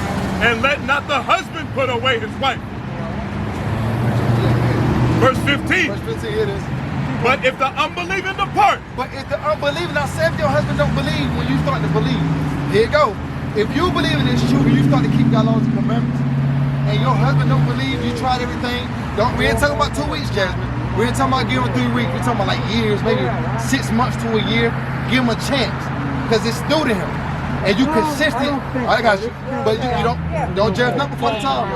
And let not the husband put away his wife. Verse 15. Verse 15, here it is. But if the unbelieving depart. But if the unbelieving, now say if your husband don't believe when you start to believe. Here you go. If you believe in this truth and you start to keep God's laws and commandments, and your husband don't believe, you tried everything. We ain't talking about 2 weeks, Jasmine. We ain't talking about giving 3 weeks. We're talking about like years, maybe 6 months to a year. Give him a chance, because it's new to him. And you consistent. I got you. But you don't judge not before the time.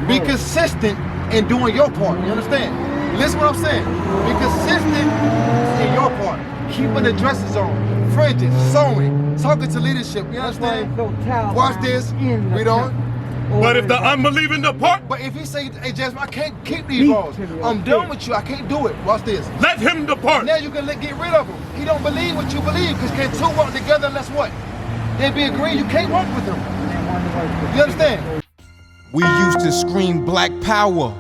Be consistent in doing your part. You understand? Listen what I'm saying. Be consistent in your part. Keeping the dresses on, fringes, sewing, talking to leadership. You understand? Watch this. Read on. But if the unbelieving depart. But if he say, hey Jasmine, I can't keep these laws. I'm done with you. I can't do it. Watch this. Let him depart. Now you can get rid of him. He don't believe what you believe, because can two walk together unless what? They be agreeing. You can't walk with them. You understand? We used to scream black power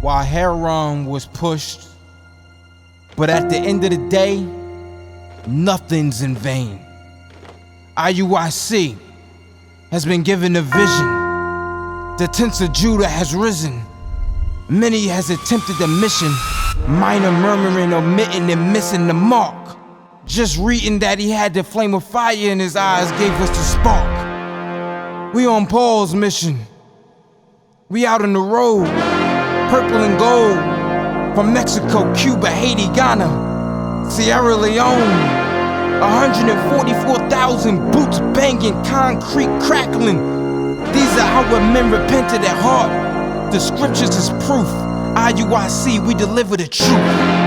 while heroin was pushed. But at the end of the day, nothing's in vain. IUIC has been given a vision. The tents of Judah has risen. Many has attempted the mission. Minor murmuring, omitting, and missing the mark. Just reading that he had the flame of fire in his eyes gave us the spark. We on Paul's mission. We out on the road, purple and gold. From Mexico, Cuba, Haiti, Ghana, Sierra Leone, 144,000 boots banging, concrete crackling. These are our men repented at heart. The scriptures is proof. IUIC, we deliver the truth.